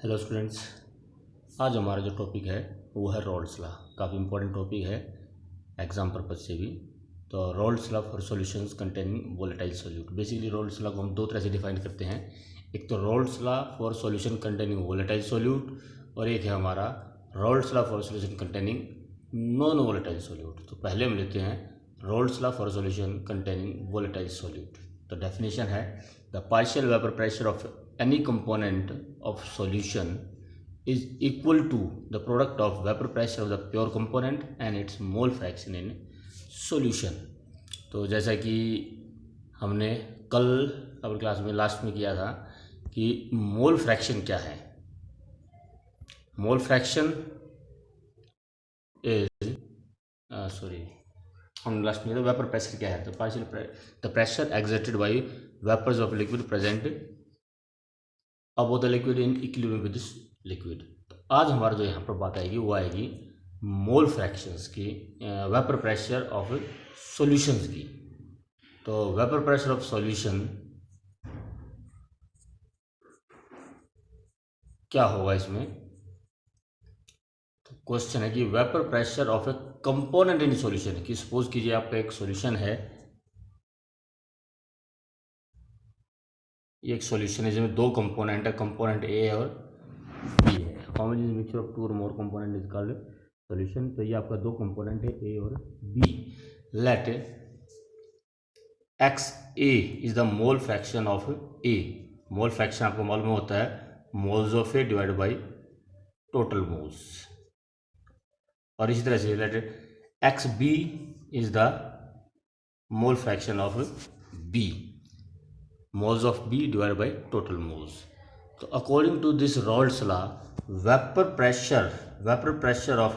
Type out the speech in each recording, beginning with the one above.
Hello students, आज हमारा जो टॉपिक है वो है रॉल्स लॉ। काफ़ी इंपॉर्टेंट टॉपिक है एग्जाम पर्पज से भी। तो Rawls law for solutions containing volatile solute. Basically Rawls law को हम दो तरह से डिफाइन करते हैं, एक तो Rawls law for solution containing volatile solute और एक है हमारा Rawls law for solution containing non volatile solute. तो पहले हम लेते हैं Rawls law for solution containing volatile solute. तो डेफिनेशन है the partial vapour pressure of any component of solution is equal to the product of vapor pressure of the pure component and its mole fraction in solution। तो जैसा कि हमने कल अपनी class में last में किया था कि मोल फ्रैक्शन क्या है। मोल फ्रैक्शन इज हम लास्ट में वेपर प्रेशर क्या है। तो partial the pressure exerted by vapours of liquid present about the liquid in equilibrium with this liquid. तो आज हमारा जो यहाँ पर बात आएगी वो आएगी मोल फ्रैक्शंस की, वेपर प्रेशर ऑफ सॉल्यूशंस की। तो वेपर प्रेशर ऑफ सॉल्यूशन क्या होगा इसमें। तो क्वेश्चन है कि vapour pressure of a component in solution, कि सपोज कीजिए आपका एक सॉल्यूशन है, ये एक सॉल्यूशन है जिसमें दो कंपोनेंट है, कंपोनेंट ए और बी है। Common mixture of two or more component is called solution. तो ये आपका दो कंपोनेंट है ए और B. Let x A is the mole fraction of A. Mole fraction आपको मालूम होता है moles of A divide by total moles. और इसी तरह से let x B is the mole fraction of B, moles of B divided by total moles। तो according to this Raoult's law, vapor pressure of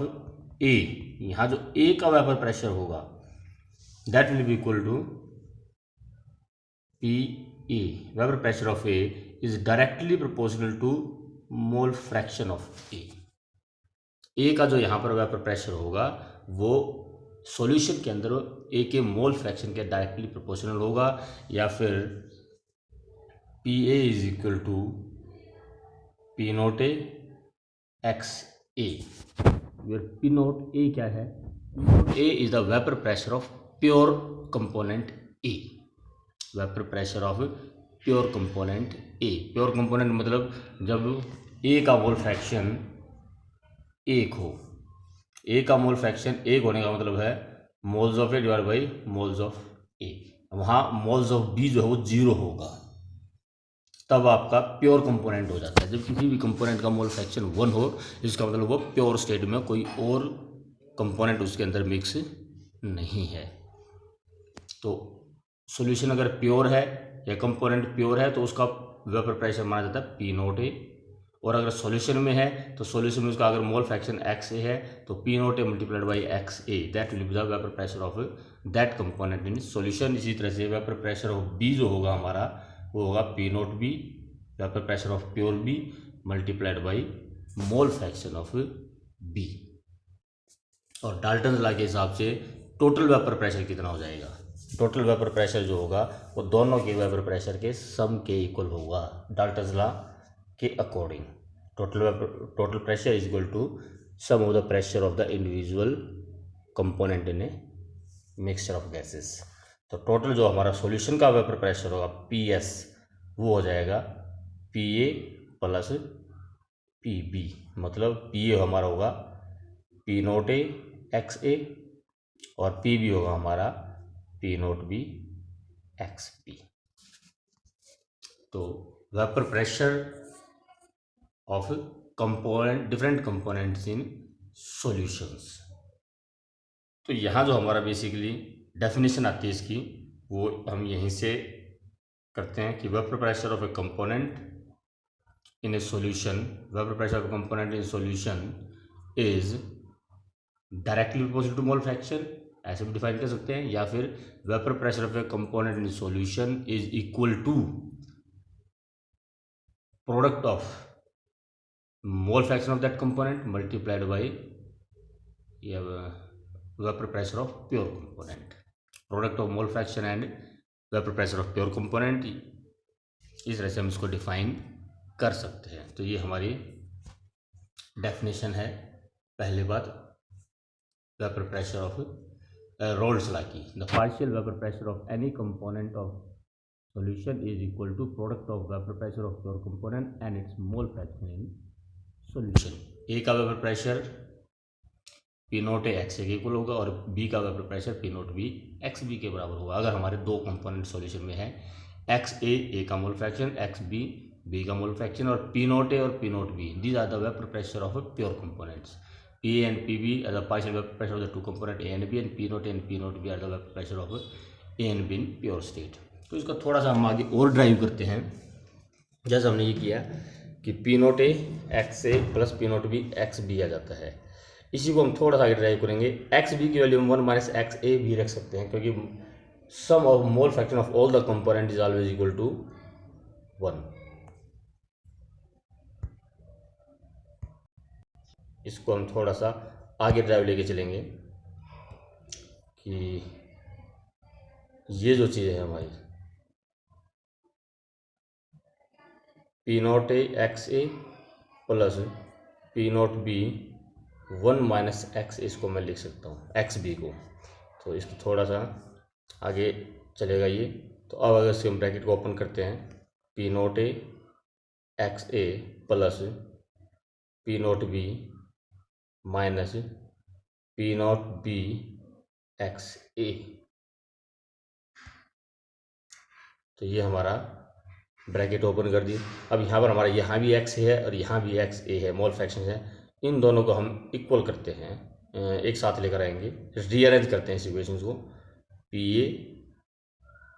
A, यहाँ जो A का vapour pressure होगा that will be equal to PA। Vapour pressure of A is directly proportional to mole fraction of A। A का जो यहाँ पर vapour pressure होगा वो सॉल्यूशन के अंदर A के मोल फ्रैक्शन के डायरेक्टली प्रोपोर्शनल होगा, या फिर PA is equal to P note A x A, where P note A क्या है, P note A is the vapor pressure of pure component A। Vapour pressure of pure component A। Pure component मतलब जब A का mole fraction 1 हो। A का mole fraction 1 होने का मतलब है moles of A divide by moles of A। वहाँ मोल्स ऑफ B जो है वो 0 होगा, तब आपका प्योर कंपोनेंट हो जाता है। जब किसी भी कंपोनेंट का मोल फ्रैक्शन 1 हो, इसका मतलब वो प्योर स्टेट में, कोई और कंपोनेंट उसके अंदर मिक्स नहीं है। तो सॉल्यूशन अगर प्योर है या कंपोनेंट प्योर है तो उसका वेपर प्रेशर माना जाता है P नोट A। और अगर सॉल्यूशन में है तो सॉल्यूशन में उसका अगर मोल फ्रैक्शन एक्स ए है तो P note A multiplied by x A, that will be the vapour pressure of that component in solution. इसी तरह से वेपर प्रेशर ऑफ B जो होगा हमारा वो होगा P note B, vapour pressure of pure B multiplied by mole fraction of B। और Dalton law के हिसाब से टोटल वेपर प्रेशर कितना हो जाएगा। टोटल वेपर प्रेशर जो होगा वो दोनों के वेपर प्रेशर के सम के इक्वल होगा डाल्टन लॉ के according. Total pressure is equal to sum of the pressure of the individual component in a mixture of gases. तो टोटल जो हमारा सॉल्यूशन का वेपर प्रेशर होगा PS, वो हो जाएगा PA प्लस PB। मतलब PA हमारा होगा P note A x A और PB होगा हमारा P note B x B। तो vapour pressure of component, different components in solutions. तो यहाँ जो हमारा बेसिकली डेफिनेशन आती है इसकी, वो हम यहीं से करते हैं कि vapour pressure of a component in a solution, vapour pressure of a component in solution is directly proportional to mole fraction, ऐसे भी डिफाइन कर सकते हैं। या फिर vapour pressure of a component in solution is equal to product of mole fraction of that component multiplied by vapour pressure of pure component. Product of mole fraction and vapour pressure of pure component, इस तरह से हम इसको define कर सकते हैं। तो ये हमारी डेफिनेशन है पहली बात vapour pressure of Raoult's law की, the partial vapour pressure of any component of solution is equal to product of vapour pressure of pure component and its mole fraction in solution. A का vapour pressure P note A x A के equal होगा और B का vapour pressure P note B X B के बराबर होगा अगर हमारे दो कंपोनेंट सॉल्यूशन में है, एक्स ए का मोल फ्रैक्शन, एक्स बी का मोल फ्रैक्शन, और पी नोट ए और P note B these are the vapour pressure of pure components. P A and P B are the partial vapour pressure of the two component A and B, and P note B are the vapour pressure of A and B in pure state. तो इसका थोड़ा सा हम आगे और drive करते हैं। जैसे हमने ये किया कि P note A x A plus P note B X B आ जाता है, इसी को हम थोड़ा सा आगे ड्राइव करेंगे। एक्स बी की वैल्यू हम 1 माइनस एक्स ए भी रख सकते हैं क्योंकि sum of mole fraction of all the component is always equal to 1। इसको हम थोड़ा सा आगे ड्राइव लेके चलेंगे कि ये जो चीज़ है हमारी P note A x A plus P note B 1 minus X, इसको मैं लिख सकता हूँ एक्स बी को। तो इसको थोड़ा सा आगे चलेगा ये। तो अब अगर इसके हम ब्रैकेट को ओपन करते हैं, P note A x A plus P note B minus P note B x A, तो ये हमारा ब्रैकेट ओपन कर दिए। अब यहाँ पर हमारा यहाँ भी एक्स है और यहाँ भी एक्स ए है, मोल फ्रैक्शन है, इन दोनों को हम इक्वल करते हैं, एक साथ लेकर आएंगे, रीअरेंज करते हैं इस इक्वेशंस को। P A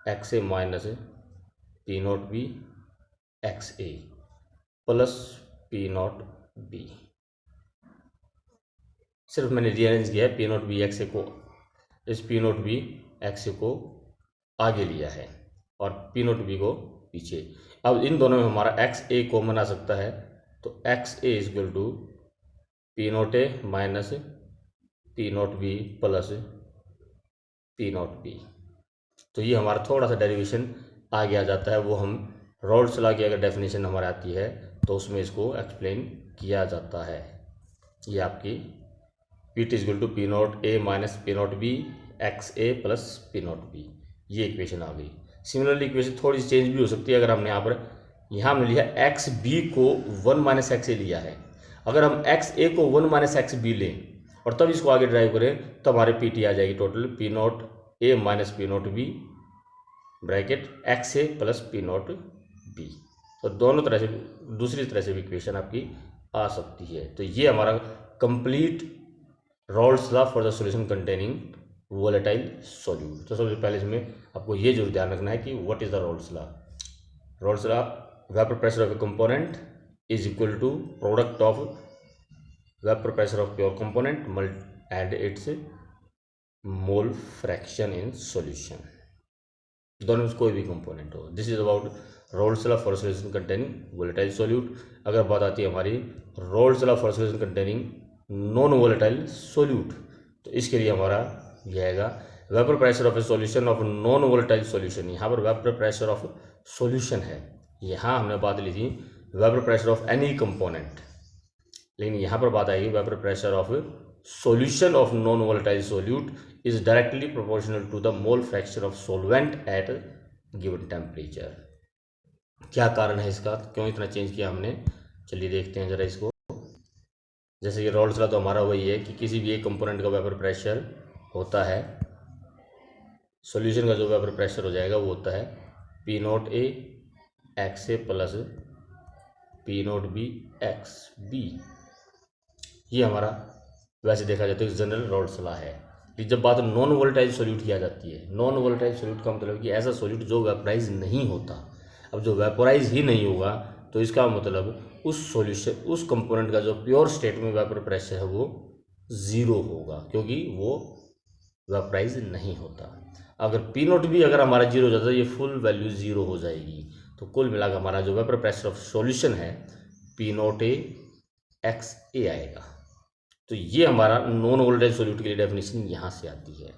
x A minus P note B x A plus P note B, सिर्फ मैंने रीअरेंज किया है, P note B x A को, इस P note B x A को आगे लिया है और पी नोट बी को पीछे। अब इन दोनों में हमारा एक्स ए कॉमन आ सकता है, तो x A is equal to P note A minus P note B plus P note B. तो ये हमारा थोड़ा सा डेरिवेशन आगे आ जाता है, वो हम रोल्स लॉ की अगर डेफिनेशन हमारे आती है तो उसमें इसको एक्सप्लेन किया जाता है। ये आपकी P T is equal to P note A minus P note B x A plus P note B, ये इक्वेशन आ गई। सिमिलरली इक्वेशन थोड़ी सी चेंज भी हो सकती है अगर हमने यहाँ हमने लिया एक्स बी को 1 माइनस एक्स ए लिया है, अगर हम एक्स ए को 1 माइनस एक्स बी लें और तब इसको आगे ड्राइव करें तो हमारे पी टी आ जाएगी total P note A minus P note B bracket X A plus P note B. तो दोनों तरह से दूसरी तरह से भी इक्वेशन आपकी आ सकती है। तो ये हमारा complete roles law for the solution containing volatile solute. तो सबसे पहले इसमें आपको ये जरूर ध्यान रखना है कि what is the Raoult's law. Raoult's law, vapour pressure of a component is equal to product of vapour pressure of pure component and its mole fraction in solution, दोनों में कोई भी कंपोनेंट हो। This is about Raoult's law for solution containing volatile solute. अगर बात आती है हमारी Raoult's law for solution containing non volatile solute, तो इसके लिए हमारा यह आएगा vapour pressure of A solution of non volatile solution. यहाँ पर वेपर प्रेशर ऑफ सॉल्यूशन है, यहाँ हमने बात ली थी vapour pressure of any component, लेकिन यहाँ पर बात आएगी vapour pressure of solution of non volatile solute is directly proportional to the mole fraction of solvent at given temperature. क्या कारण है इसका, क्यों इतना चेंज किया हमने, चलिए देखते हैं जरा इसको। जैसे कि रोल्स लॉ तो हमारा वही है कि किसी भी एक कंपोनेंट का वेपर प्रेशर होता है, सॉल्यूशन का जो वेपर प्रेशर हो जाएगा वो होता है P note A x A plus P note B X B. ये हमारा वैसे देखा जाए तो जनरल रोल्स लॉ है। जब बात नॉन वोलेटाइल सॉल्यूट की आ जाती है, नॉन वोलेटाइल सॉल्यूट का मतलब कि ऐसा सॉल्यूट जो वेपोराइज नहीं होता। अब जो वेपोराइज ही नहीं होगा तो इसका मतलब उस सॉल्यूशन, उस कंपोनेंट का जो प्योर स्टेट में वेपर प्रेशर है वो ज़ीरो होगा, क्योंकि वो वेपोराइज नहीं होता। अगर पी नोट भी अगर हमारा जीरो हो जाता है, ये फुल वैल्यू ज़ीरो हो जाएगी। तो कुल मिलाकर हमारा जो वेपर प्रेशर ऑफ सॉल्यूशन है पी नोट ए एक्स ए आएगा। तो ये हमारा नॉन वोलेटाइल सॉल्यूट के लिए डेफिनेशन यहाँ से आती है।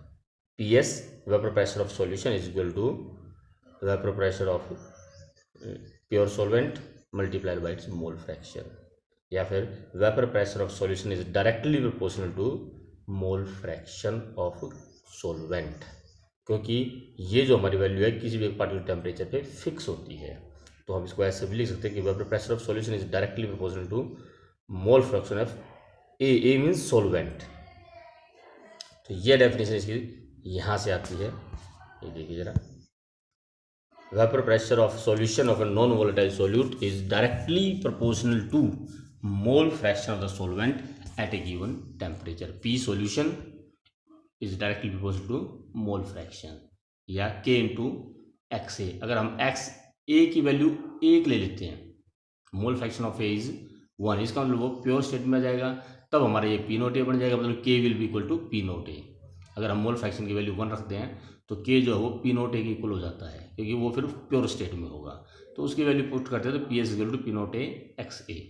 P S vapour pressure of solution is equal to vapour pressure of pure solvent multiplied by its mole fraction. या फिर vapour pressure of solution is directly proportional to mole fraction of solvent, क्योंकि ये जो हमारी value है किसी भी एक पार्टिकुलर टेम्परेचर पे फिक्स होती है। तो हम इसको ऐसे भी लिख सकते हैं कि vapour pressure of solution is directly proportional to mole fraction of a means solvent. तो ये डेफिनेशन इसकी यहाँ से आती है, ये देखिए जरा, vapour pressure of solution of a non volatile solute is directly proportional to mole fraction of the solvent at a given temperature. P solution is directly proportional to mole fraction या के इंटू एक्स ए। अगर हम x ए की value 1 ले लेते हैं, मोल fraction of A is 1, इसका मतलब वो प्योर स्टेट में आ जाएगा, तब हमारा ये पी नोट ए बन जाएगा, मतलब K will be equal to P note A. अगर हम मोल फ्रैक्शन की वैल्यू 1 रखते हैं तो के जो है वो पी नोट ए के इक्वल हो जाता है, क्योंकि वो फिर प्योर स्टेट में होगा। तो उसकी वैल्यू पुट करते हैं तो P S equal to P note A x A.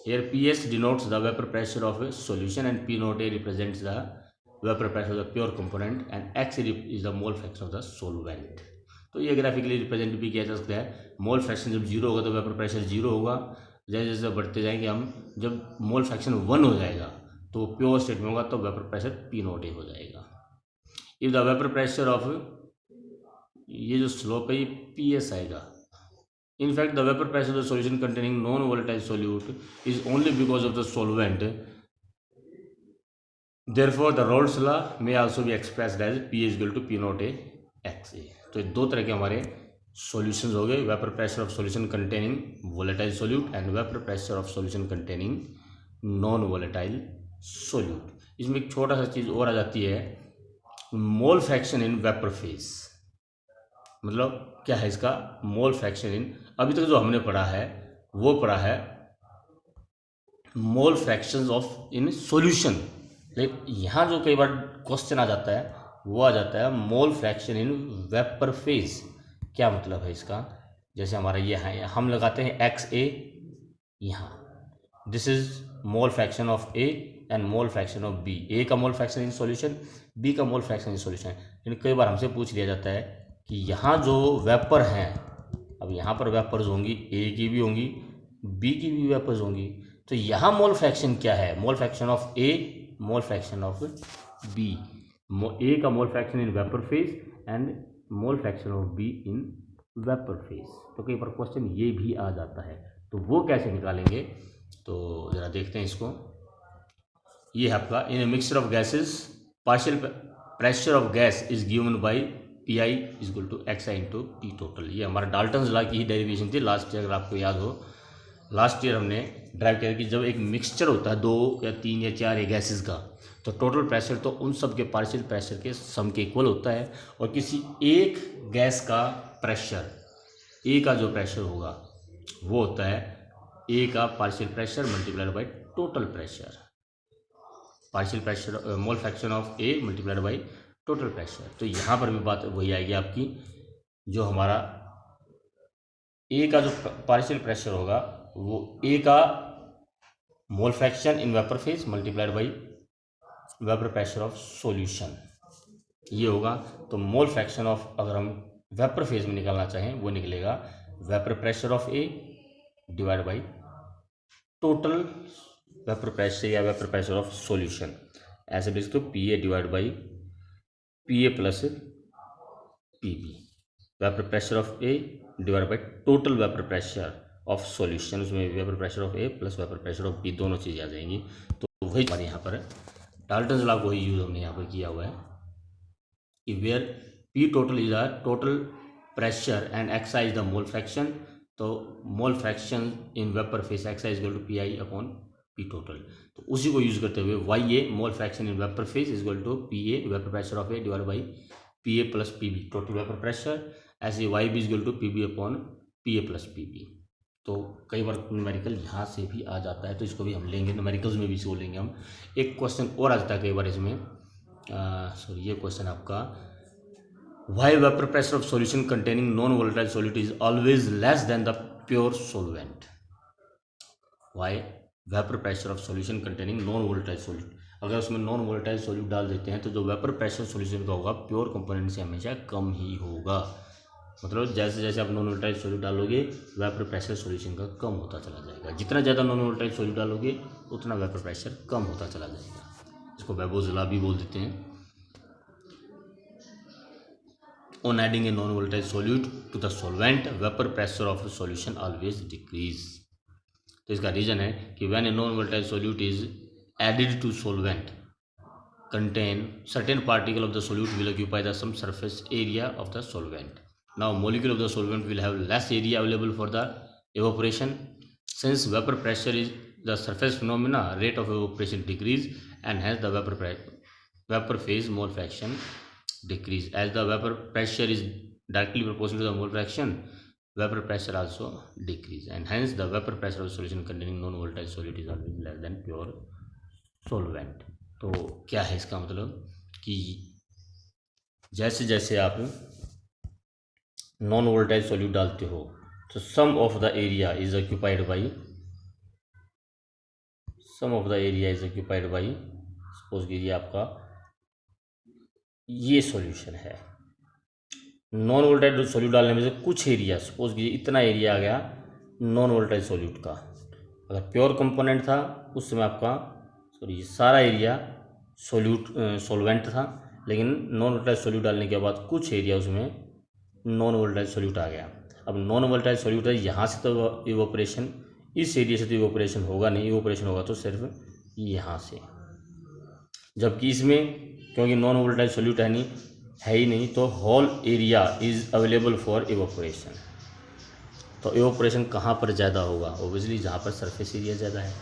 Here PS denotes the vapor pressure of a solution and P naught A represents the vapor pressure of the pure component and X is the mole fraction of the solvent। तो ये graphically represent भी किया जा सकता है। Mole fraction जब 0 होगा तो वेपर प्रेशर 0 होगा, जैसे जैसे बढ़ते जाएंगे हम, जब मोल फ्रैक्शन 1 हो जाएगा तो प्योर स्टेट में होगा तो वेपर प्रेशर P नोट ए हो जाएगा। If the vapour pressure of, ये जो स्लोप है ये PS आएगा। In fact, the vapor pressure of the solution containing non-volatile solute is only because of the solvent. Therefore, the Rolle's law may also be expressed as P is equal to P naught A X A। तो दो तरह के हमारे solutions हो गए, vapour pressure of solution containing volatile solute and vapour pressure of solution containing non volatile solute. इसमें एक छोटा सा चीज़ और आ जाती है, mole fraction in vapour phase. मतलब क्या है इसका मोल फ्रैक्शन इन, अभी तक जो हमने पढ़ा है वो पढ़ा है मोल फ्रैक्शंस ऑफ इन सॉल्यूशन, लेकिन यहाँ जो कई बार क्वेश्चन आ जाता है वो आ जाता है mole fraction in vapour phase. क्या मतलब है इसका, जैसे हमारा ये है, हम लगाते हैं एक्स ए यहाँ, this is mole fraction of A and mole fraction of B. A का mole fraction in solution, B का मोल फ्रैक्शन इन सॉल्यूशन। लेकिन कई बार हमसे पूछ लिया जाता है कि यहाँ जो वेपर हैं, अब यहाँ पर वेपर्स होंगी, ए की भी होंगी बी की भी वेपर्स होंगी, तो यहाँ मोल फ्रैक्शन क्या है, mole fraction of A, mole fraction of B. A का mole fraction in vapour phase and mole fraction of B in vapour phase. तो कई बार क्वेश्चन ये भी आ जाता है, तो वो कैसे निकालेंगे, तो ज़रा देखते हैं इसको। ये है आपका, in a mixture of gases partial pressure of gas is given by P I is equal to X I into P total. ये हमारा डाल्टन्स लॉ की ही डेरिवेशन थी लास्ट ईयर, अगर आपको याद हो। लास्ट ईयर हमने ड्राइव किया कि जब एक मिक्सचर होता है 2 या 3 या 4 गैसेस का, तो टोटल प्रेशर तो उन सब के पार्शियल प्रेशर के सम के इक्वल होता है, और किसी एक गैस का प्रेशर, ए का जो प्रेशर होगा वो होता है ए का partial pressure multiplied by total pressure. Partial pressure mole fraction of A multiplied by total pressure. तो यहाँ पर भी बात वही आएगी आपकी, जो हमारा ए का जो पार्शियल प्रेशर होगा वो ए का mole fraction in vapour phase multiplied by vapour pressure of solution, ये होगा। तो मोल फ्रैक्शन ऑफ, अगर हम वेपर फेज में निकालना चाहें, वो निकलेगा vapour pressure of A divide by total vapour pressure या वेपर प्रेशर ऑफ सॉल्यूशन। ऐसे भी इसको P A divide by P A plus P B, vapour pressure of A divide by total vapour pressure of solution. उसमें vapour pressure of A plus vapour pressure of B दोनों चीज़ें आ जाएंगी। तो वही हमारे यहाँ पर डाल्टन्स लॉ को ही यूज़ हमने यहाँ पर किया हुआ है कि where P total is the total pressure and X I is the mole fraction. तो mole fraction in vapour phase X I is equal to P I upon P total. तो उसी को यूज़ करते हुए Y A mole fraction in vapour phase is equal to P A vapour pressure of A divide by P A plus P B total vapour pressure. ऐसे Y B is equal to P B upon P A plus P B. तो कई बार numerical यहाँ से भी आ जाता है, तो इसको भी हम लेंगे, न्यूमेरिकल्स में भी इसको लेंगे हम। एक क्वेश्चन और आ जाता है कई बार इसमें, सॉरी ये क्वेश्चन आपका, why vapour pressure of solution containing non volatile solute is always less than the pure solvent. Why vapour pressure of solution containing non volatile solute, अगर उसमें नॉन वोलेटाइल सॉल्यूट डाल देते हैं तो जो वेपर प्रेशर सॉल्यूशन का होगा pure component से हमेशा कम ही होगा। मतलब जैसे जैसे आप नॉन वोलेटाइल सॉल्यूट डालोगे वेपर प्रेशर सॉल्यूशन का कम होता चला जाएगा। जितना ज़्यादा नॉन वोलेटाइल सॉल्यूट डालोगे उतना वेपर प्रेशर कम होता चला जाएगा। इसको वेबोज़िला भी बोल देते हैं। On adding a non-volatile solute to the solvent, vapor pressure of the solution always decrease। तो इसका रीज़न है कि when a non-volatile solute is added to solvent contain certain particle of the solute will occupy the some surface area of the solvent। Now molecule of the solvent will have less area available for the evaporation। Since vapor pressure is the surface phenomena, rate of evaporation decrease and hence the vapor phase mole fraction decrease। As the vapor pressure is directly proportional to the mole fraction, vapor pressure also decrease and hence the vapor pressure of solution containing non-volatile solute is always less than pure solvent। तो क्या है इसका मतलब कि जैसे जैसे आप non volatile solute डालते हो तो some of the area is occupied by suppose कीजिए आपका ये सॉल्यूशन है। नॉन वोलेटाइल सॉल्यूट डालने में से कुछ एरिया, सपोज कीजिए इतना एरिया आ गया नॉन वोलेटाइल सॉल्यूट का। अगर प्योर कंपोनेंट था उस समय आपका सॉरी सारा एरिया सॉल्वेंट था, लेकिन नॉन वोलेटाइल सॉल्यूट डालने के बाद कुछ एरिया उसमें नॉन वोलेटाइल सॉल्यूट आ गया। अब नॉन वोलेटाइल सॉल्यूट है, यहाँ से तो इवोपरेशन, इस एरिया से तो इवोपरेशन होगा नहीं, इवोपरेशन होगा तो सिर्फ यहाँ से। जबकि इसमें क्योंकि नॉन वोलेटाइल सॉल्यूट है ही नहीं तो whole area is available for evaporation. तो इवोपरेशन कहाँ पर ज़्यादा होगा? ओबियसली जहाँ पर सरफेस एरिया ज़्यादा है।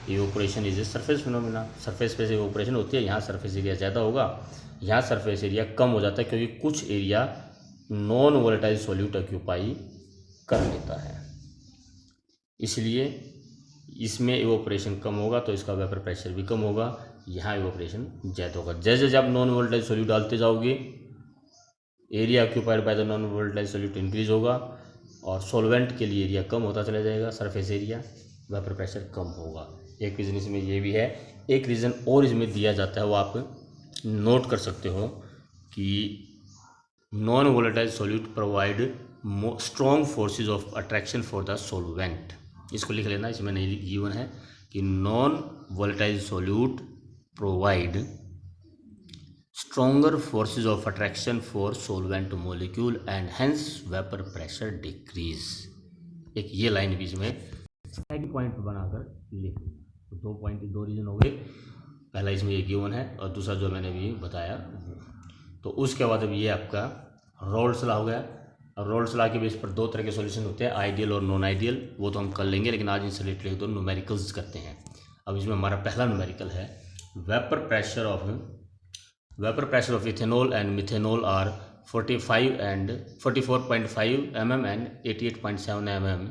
Evaporation is a surface phenomena, surface पे से इवोपरेशन होती है, यहाँ सरफेस एरिया ज़्यादा होगा, यहाँ सरफेस एरिया कम हो जाता है क्योंकि कुछ area non volatile solute occupy कर लेता है। इसलिए इसमें इवोपरेशन कम होगा तो इसका वेपर प्रेशर भी कम होगा, यहाँ इवोपरेशन ज़्यादा होगा। जैसे जैसे आप नॉन वोलेटाइल सॉल्यूट डालते जाओगे area occupied by the non volatile solute increase होगा और सॉल्वेंट के लिए एरिया कम होता चला जाएगा, सरफेस एरिया, वेपर प्रेशर कम होगा। एक रीज़न इसमें ये भी है। एक रीज़न और इसमें दिया जाता है, वो आप नोट कर सकते हो कि non volatile solute provide strong forces of attraction for the solvent. इसको लिख लेना, इसमें नहीं गिवन है कि non volatile solute provide stronger forces of attraction for solvent molecule and hence vapor pressure decrease। एक ये लाइन बीच में साइड पॉइंट बनाकर लिख, तो दो पॉइंट, दो रीजन हो गए। पहला इसमें ये गिवन है और दूसरा जो मैंने भी बताया। तो उसके बाद अब ये आपका रोल्स लॉ हो गया। और रोल्स लॉ के बेस पर दो तरह के सॉल्यूशन होते हैं, आइडियल और नॉन आइडियल, वो तो हम कर लेंगे, लेकिन आज इनसे रिलेटेड दो न्यूमेरिकल्स करते हैं। अब इसमें हमारा पहला न्यूमेरिकल है vapour pressure of ethanol and methanol are 45 and 44.5 mm and 88.7 mm।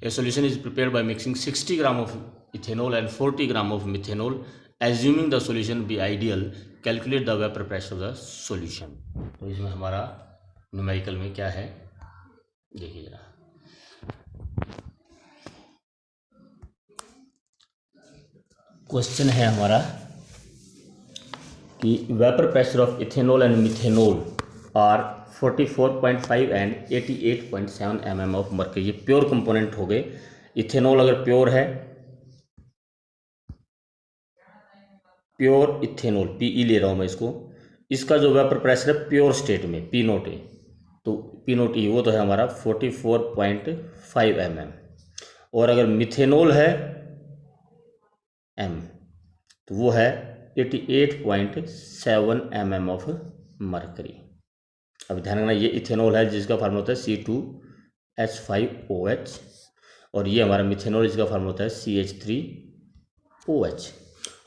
A solution is prepared by mixing 60 gram of ethanol and 40 gram of methanol। Assuming the solution be ideal, calculate the vapor pressure of the solution। तो इसमें हमारा numerical में क्या है देखिए जरा। Question है हमारा कि vapour pressure of ethanol and methanol are 44.5 and 88.7 mm of mercury. ये प्योर कंपोनेंट हो गए। इथेनॉल अगर प्योर है, प्योर इथेनॉल पीई ले रहा हूँ मैं इसको, इसका जो वेपर प्रेशर है प्योर स्टेट में पी नोट ए, तो पी नोट ई वो तो है हमारा 44.5 mm। और अगर मिथेनॉल है एम तो वो है 88.7 mm ऑफ मर्करी। अब ध्यान रखना ये इथेनॉल है जिसका फार्मूला होता है C2H5OH और ये हमारा मिथेनॉल जिसका फार्मूला होता है CH3OH।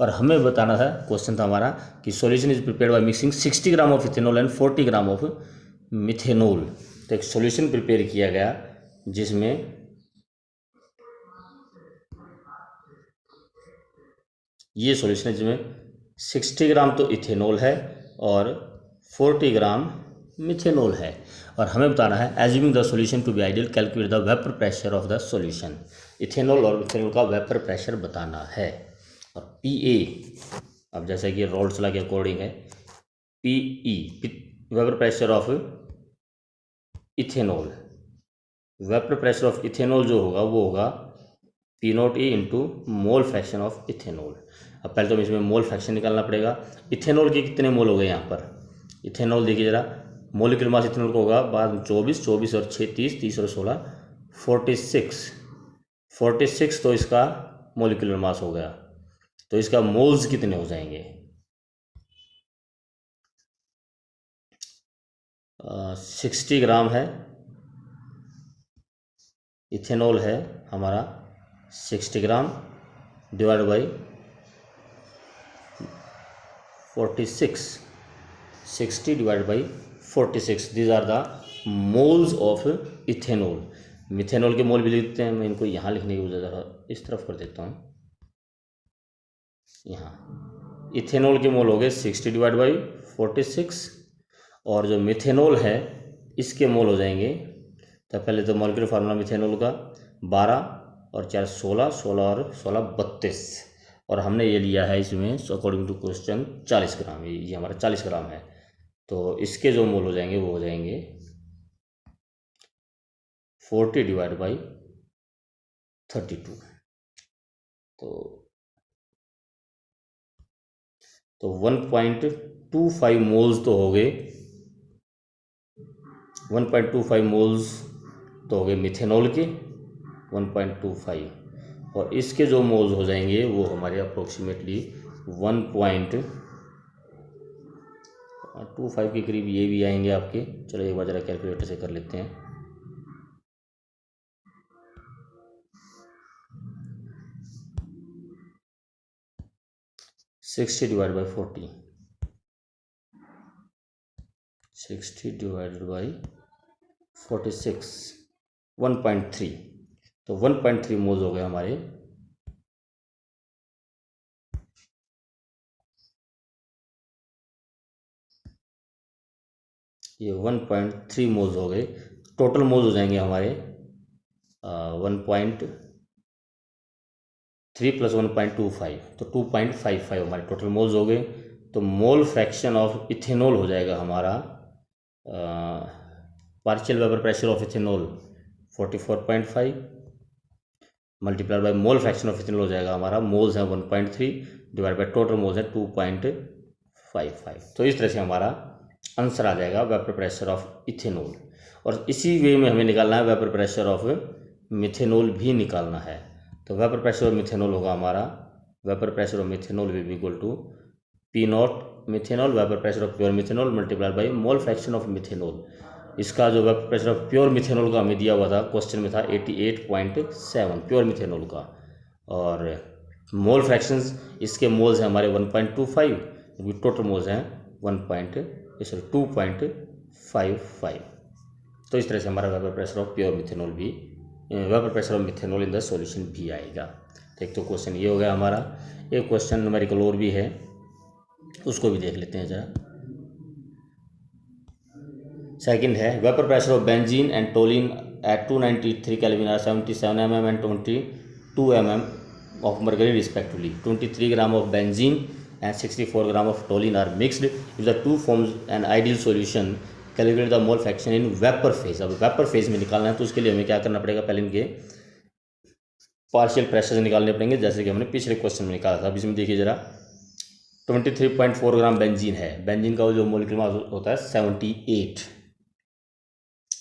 और हमें बताना था, क्वेश्चन था हमारा कि solution is prepared by mixing 60 gram of ethanol and 40 gram of methanol. तो एक सॉल्यूशन प्रिपेयर किया गया जिसमें ये सॉल्यूशन है जिसमें 60 ग्राम तो इथेनॉल है और 40 ग्राम मिथेनॉल है। और हमें बताना है assuming the solution to be ideal calculate the vapour pressure of the solution. Ethanol और मिथेनॉल का वेपर प्रेशर बताना है। और PA, अब जैसा कि रोल्स लॉ के अकॉर्डिंग है, PE vapour pressure of ethanol, vapour pressure of ethanol जो होगा वो होगा P naught E into mole fraction of ethanol. अब पहले तो इसमें मोल फ्रैक्शन निकालना पड़ेगा। इथेनॉल के कितने मोल हो गए यहाँ पर, इथेनॉल देखिए जरा, मोलिकुलर मास इथेनॉल का होगा बाद में 24, 24 और 6 30, 30 और 16 46, 46 तो इसका मोलिकुलर मास हो गया। तो इसका मोल्स कितने हो जाएंगे, 60 ग्राम है इथेनॉल है हमारा, 60 gram divide by 46, 60 divide by 46, these are the moles of ethanol. Methanol के मोल भी लिखते हैं, मैं इनको यहाँ लिखने की वजह इस तरफ कर देता हूँ। यहाँ इथेनॉल के मोल हो गए 60 डिवाइड बाई 46, और जो मिथेनॉल है इसके मोल हो जाएंगे, तो पहले तो मॉलिक्यूलर फार्मूला मिथेनॉल का 12 और 4 16, 16 और 16 32, और हमने ये लिया है इसमें अकॉर्डिंग टू क्वेश्चन 40 ग्राम, ये हमारा 40 ग्राम है। तो इसके जो मोल हो जाएंगे वो हो जाएंगे 40 डिवाइड बाई 32। तो 1.25 मोल्स तो हो गए, 1.25 मोल्स तो हो गए मिथेनॉल के 1.25, और इसके जो मोल्स हो जाएंगे वो हमारे अप्रोक्सीमेटली 1.25 के करीब ये भी आएंगे आपके। चलो एक बार ज़रा कैलकुलेटर से कर लेते हैं। Sixty divide by 40, 60 divided by 46, 1.3, तो 1.3 मोल्स हो गए हमारे। ये 1.3 मोल्स हो गए, टोटल मोल्स हो जाएंगे हमारे 1.3 प्लस 1.25, तो 2.55 हमारे टोटल मोल्स हो गए। तो मोल फ्रैक्शन ऑफ इथेनॉल हो जाएगा हमारा, partial vapour pressure of ethanol 44.5 multiply by mole fraction of ethanol हो जाएगा हमारा, मोल्स है 1.3 डिवाइड बाय टोटल मोल्स है 2.55। तो इस तरह से हमारा आंसर आ जाएगा वेपर प्रेशर ऑफ इथेनॉल। और इसी वे में हमें निकालना है वेपर प्रेशर ऑफ मिथेनॉल भी निकालना है। तो वेपर प्रेशर ऑफ मिथेनॉल होगा हमारा, vapour pressure of methanol will be equal to P naught methanol vapour pressure of pure methanol multiplied by mole fraction of methanol. इसका जो vapour pressure of pure methanol का हमें दिया हुआ था question में था 88.7 प्योर मिथेनॉल का, और मोल फ्रैक्शंस इसके मोल्स हैं हमारे 1.25, टोटल मोल्स हैं 2.55। तो इस तरह से हमारा vapour pressure of pure methanol भी, vapour pressure of methanol in the solution भी आएगा। तो एक तो क्वेश्चन ये हो गया हमारा। एक क्वेश्चन न्यूमेरिकल और भी है, उसको भी देख लेते हैं जरा। सेकंड है vapour pressure of benzene and toluene at 293 kelvin are 77 mm and 22 mm of mercury respectively. 23 gram of benzene and 64 gram of toluene are mixed. If the two forms an ideal solution, calculate the mole fraction in vapor phase. अब vapour phase में निकालना है तो उसके लिए हमें क्या करना पड़ेगा, पहले इनके पार्शियल प्रेशर निकालने पड़ेंगे, जैसे कि हमने पिछले क्वेश्चन में निकाला था। अब इसमें देखिए जरा 23.4 ग्राम बेंजीन है, बेंजीन का जो मोलिकुलर मास होता है 78,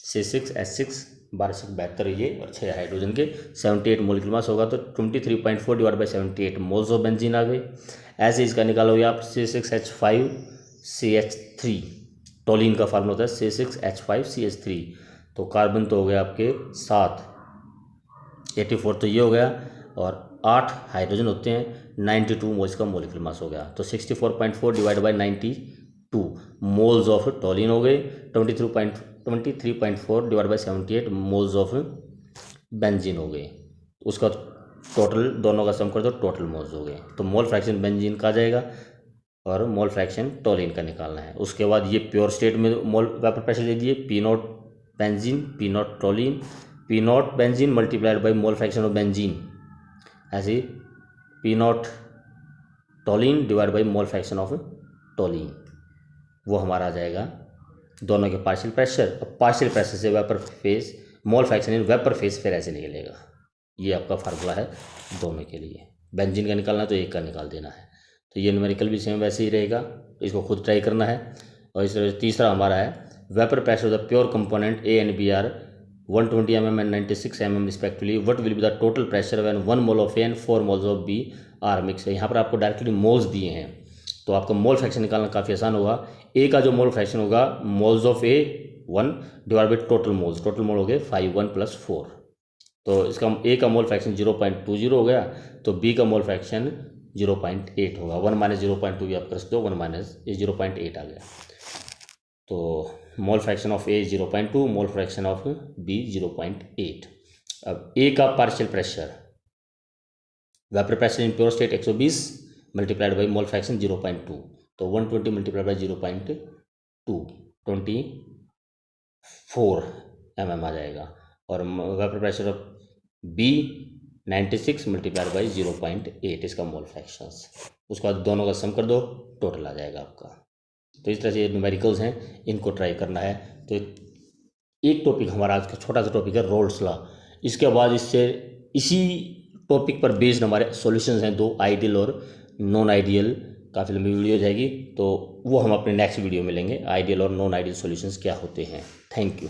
C6H6 1272 ये और 6 हाइड्रोजन के 78 मोलिकुलर मास होगा। तो 23.4 divide by 78 moles of benzene आ गए। ऐसे इसका निकालोगे आप C6H5CH3, टोलिन का फार्मूला होता है C6H5CH3, तो कार्बन तो हो गया आपके 7, 84 तो ये हो गया, और 8 हाइड्रोजन होते हैं, 92 मोल्स का मोलिकुलर मास हो गया। तो 64.4 divide by 92 moles of toluene हो गए, 23.4 divide by 78 moles of benzene हो गए। उसका टोटल दोनों का सम कर दो, टोटल मोल्स हो गए। तो मोल फ्रैक्शन बेंजीन का आ जाएगा और मोल फ्रैक्शन टोलिन का निकालना है। उसके बाद ये प्योर स्टेट में मोल वेपर प्रेशर दे दिए, P naught benzene, P naught toluene, P naught benzene multiplied by mole fraction of benzene, ऐसे P naught toluene divide by mole fraction of toluene, वो हमारा आ जाएगा दोनों के पार्शियल प्रेशर, और पार्शियल प्रेशर से vapour phase mole fraction in vapour phase फिर ऐसे निकलेगा। ये आपका फार्मूला है दोनों के लिए। बेंजीन का निकालना तो एक का निकाल देना है। तो ये न्यूमेरिकल भी सेम वैसे ही रहेगा, इसको खुद ट्राई करना है। और इस तरह तीसरा हमारा है vapour pressure of the pure component A and B are 120 mm and 96 mm respectively, what will be the total pressure when 1 mole of A and 4 moles of B are mixed। यहाँ पर आपको डायरेक्टली मोल्स दिए हैं, तो आपका mole fraction निकालना काफ़ी आसान होगा। ए का जो मोल फ्रैक्शन होगा moles of A 1 divide by total moles, total mole हो गए 5 1 + 4, तो इसका ए का मोल फ्रैक्शन 0.20 हो गया, तो बी का मोल फ्रैक्शन 0.8 होगा। 1 - 0.2 भी आप कर सकते हो, 1 - 0.8 आ गया। तो mole fraction of A 0.2, mole fraction of B 0.8। अब ए का partial pressure, vapour pressure in pure state 120 multiplied by mole fraction 0.2, तो 120 मल्टीप्लाइड बाई 0.2 24 mm आ जाएगा। और vapour pressure of B 96 multiplied by 0.8 इसका मोल फ्रैक्शंस, उसके बाद दोनों का सम कर दो, टोटल आ जाएगा आपका। तो इस तरह से ये न्यूमेरिकल्स हैं, इनको ट्राई करना है। तो एक टॉपिक हमारा आज का छोटा सा टॉपिक है रोल्स लॉ। इसके बाद इससे इसी टॉपिक पर बेस्ड हमारे सॉल्यूशंस हैं 2, आइडियल और नॉन आइडियल। काफ़ी लंबी वीडियो जाएगी, तो वो हम अपने नेक्स्ट वीडियो में लेंगे, आइडियल और नॉन आइडियल सॉल्यूशंस क्या होते हैं। Thank you.